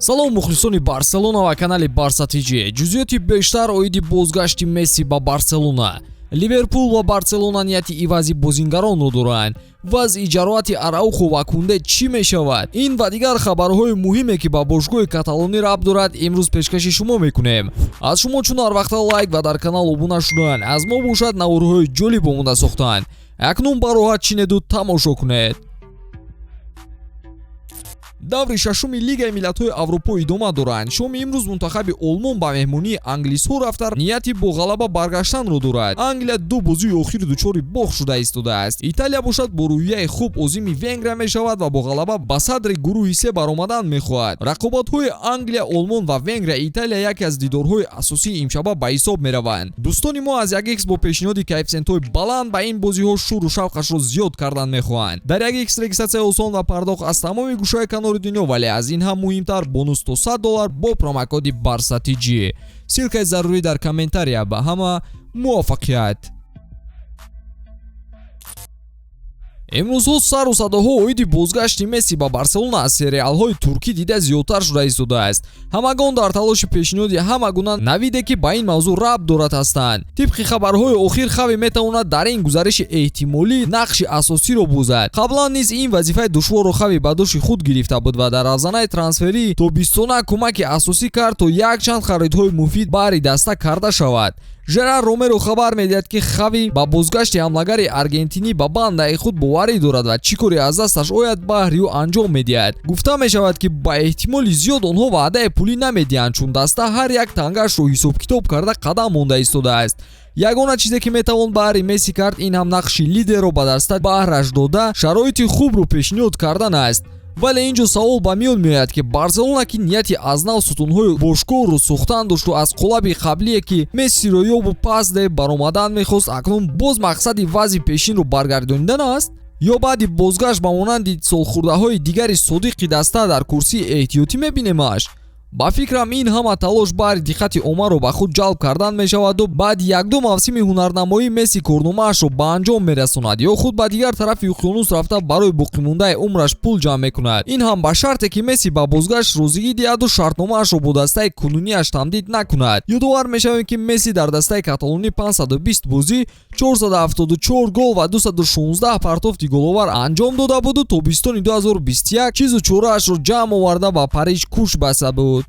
салом мухлисони Барселона ва канали Барса ТЖ. ҷузъиёти бештар оиди бозгашти Месси ба Барселона. Ливерпул ва Барселона нияти ивази бозингаронро доранд. вазъи ҷароҳати Араухо ва Кунде чӣ мешавад? Ин ва дигар хабарҳои муҳиме ки ба бошгоҳи Каталонӣ рабт дорад имрӯз пешкаши шумо мекунем. аз шумо чун ҳар вақта лайк ва дар канал обуна шудан аз мо бошад наворҳои ҷолиб омода сохтанд. акнун ба роҳат чинеду тамошо кунед. даври шашуми Лигаи Миллатҳои Аврупо идома доранд. шоми имрӯз мунтахаби Олмон ба меҳмонии англисҳо рафта нияти бо ғалаба баргаштанро дорад. Англия ду бозии охири дучори бох шуда истодааст. Италия бошад бо рӯҳияи хуб озими Венгрия мешавад ва бо ғалаба ба садри гурӯҳи се баромадан мехоҳад. рақобатҳои Англия, Олмон ва Венгрия Италия яке аз дидорҳои асосии имшаба ба ҳисоб мераванд. дӯстони мо аз Ягикс бо пешниҳоди коэффициентҳои баланд ба ин бозиҳо шуру шавқашро зиёд кардан мехоҳанд. дар Ягикс регистратсияи осон ва пардохт аз тамоми гӯшаҳои канори дунё, вале аз ин ҳам муҳимтар бонус то $100 бо промокоди Барса TG. силкаи зарурӣ дар комментария. ба ҳама муваффақият. имрӯзҳо сару садоҳо оиди бозгашти Месси ба Барселона аз сериалҳои туркӣ дида зиёдтар шуда истодааст. ҳамагон дар талоши пешниҳоди ҳама гуна навиде ки ба ин мавзӯъ рабт дорад ҳастанд. тибқи хабарҳои охир хавӣ метавонад дар ин гузариши эҳтимолӣ нақши асосиро бузад. қаблан низ ин вазифаи душворро хавӣ ба доши худ гирифта буд ва дар авзанаи трансферӣ тобистона кӯмаки асосӣ кард то якчанд харидҳои муфид баҳри даста карда шавад. Жерар Ромеро хабар медиҳад ки Хави ба бозгашти ҳамлагари аргентинӣ ба бандаи худ боварӣ дорад ва чӣ кори аз дасташ ояд баҳри ӯ анҷом медиҳад. гуфта мешавад ки ба эҳтимоли зиёд онҳо ваъдаи пулӣ намедиҳанд, чун даста ҳар як тангашро ҳисобкитоб карда қадам монда истодааст. ягона чизе ки метавон баҳри Месси кард ин ҳам нақши лидерро ба даста баҳраш дода шароити хубро пешниҳод кардан аст. вале инҷо савол ба миён меояд ки Барселона ки нияти аз нав сутунҳои бошгоҳро сохтан дошту аз қолаби қаблие ки Мессиро ёбу пас деб баромадан мехост акнун боз мақсади вазъи пешинро баргардонидан аст? ё баъди бозгашт ба монанди солхӯрдаҳои дигари содиқи даста дар курсии эҳтиётӣ мебинемаш? ба фикрам ин ҳама талош баҳри диққати оммаро ба худ ҷалб кардан мешаваду баъди як-ду мавсими ҳунарнамоӣ Месси корномаашро ба анҷом мерасонад ё худ ба дигар тарафи уқёнус рафта барои боқимондаи умраш пул ҷамъ мекунад. ин ҳам ба шарте ки Месси ба бозгашт розигӣ диҳаду шартномаашро бо дастаи кунуниаш тамдид накунад. ёдовар мешавем ки Месси дар дастаи Каталонӣ 520 бозӣ, 474 гол ва 216 партофти головар анҷом дода буду тобистони 2021 чизу чораашро ҷамъ оварда ба Париж кӯч баста буд.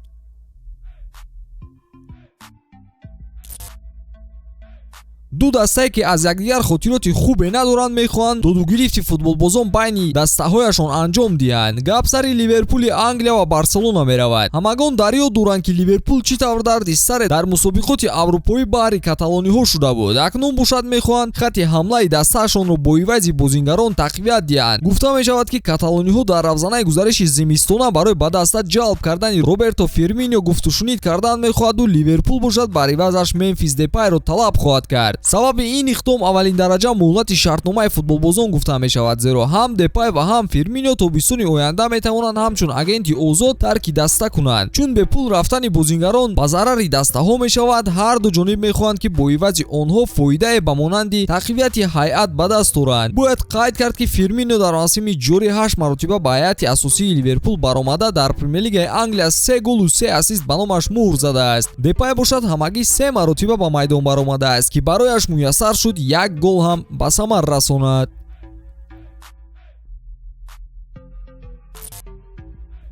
ду дастае ки аз якдигар хотироти хубе надоранд мехоҳанд додугирифти футболбозон байни дастаҳояшон анҷом диҳанд. гап сари Ливерпули Англия ва Барселона меравад. ҳамагон дар ёд доранд ки Ливерпул чӣ тавр дарди саре дар мусобиқоти аврупоӣ баҳри каталониҳо шуда буд. акнун бошад мехоҳанд хати ҳамлаи дастаашонро бо ивази бозингарон тақвият диҳанд. гуфта мешавад ки каталониҳо дар равзанаи гузариши зимистона барои ба даста ҷалб кардани Роберто Фирминио гуфтушунид кардан мехоҳаду Ливерпул бошад бар ивазаш Мемфис Депайро талаб хоҳад кард. сабаби ин иқдом аввалин дараҷа муҳлати шартномаи футболбозон гуфта мешавад, зеро ҳам Депай ва ҳам Фирминио тобистони оянда метавонанд ҳамчун агенти озод тарки даста кунанд. чун бе пул рафтани бозингарон ба зарари дастаҳо мешавад, ҳарду ҷониб мехоҳанд ки бо ивази онҳо фоидае ба монанди тақвияти ҳайат ба даст оранд. бояд қайд кард ки Фирминио дар мавсими ҷорӣ 8 маротиба ба ҳайати асосии Ливерпул баромада дар Премер-лигаи Англия 3 голу 3 ассист ба номаш муҳр задааст. Депай бошад ҳамагӣ 3 маротиба ба майдон баромадааст ки барояш муяссар шуд як гол ҳам ба самар расонад.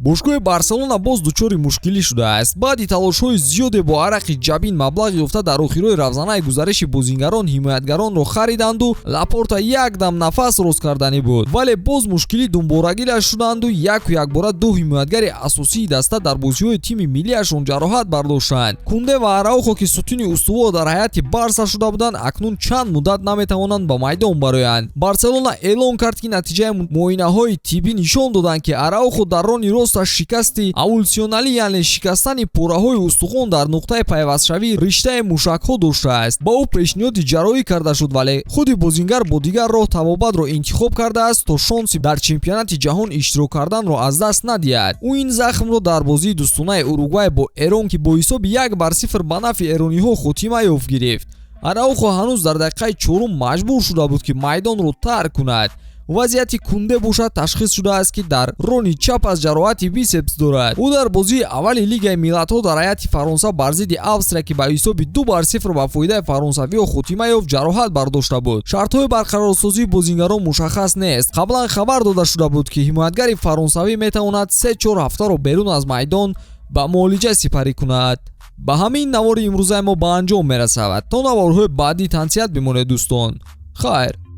бошгоҳи Барселона боз дучори мушкилӣ шудааст. баъди талошҳои зиёде бо арақи ҷабин маблағ ёфта дар охирҳои равзанаи гузариши бозингарон ҳимоятгаронро хариданду Лапорта якдам нафас роз карданӣ буд, вале боз мушкилӣ дунборагираш шуданду яку якбора ду ҳимоятгари асосии даста дар бозиҳои тими миллиашон ҷароҳат бардоштанд. Кунде ва Араухо ки сутуни устувор дар ҳайати Барса шуда буданд акнун чанд муддат наметавонанд ба майдон бароянд. Барселона эълон кард ки натиҷаи муоинаҳои тиббӣ нишон доданд ки Араухо дар рони рост шикасти авулсионалӣ яъне шикастани пораҳои устухон дар нуқтаи пайвастшавии риштаи мушакҳо доштааст. ба ӯ пешниҳоди ҷарроҳӣ карда шуд, вале худи бозингар бо дигар роҳ табобатро интихоб кардааст то шонси дар чемпионати ҷаҳон иштирок карданро аз даст надиҳад. ӯ ин захмро дар бозии дӯстонаи Уругвай бо Эрон ки бо ҳисоби 1-0 ба нафи эрониҳо хотима ёфт гирифт. Араухо ҳанӯз дар дақиқаи 4 маҷбур шуда буд ки майдонро тарк кунад. вазъияти кунде бошад ташхис шудааст ки дар рони чап аз ҷароҳати бисепс дорад. ӯ дар бозии аввали лигаи миллатҳо дар ҳайати фаронса бар зидди австрия ки ба ҳисоби 2-0 ба фоидаи фаронсавиҳо хотима ёфт ҷароҳат бардошта буд. шартҳои барқарорсозии бозингарон мушаххас нест. қаблан хабар дода шуда буд ки ҳимоятгари фаронсавӣ метавонад 3-4 ҳафтаро берун аз майдон ба муолиҷа сипарӣ кунад. ба ҳамин навори имрӯзаи мо ба анҷом мерасад. То наворҳои баъдӣ тансият бимонед дӯстон. хайр.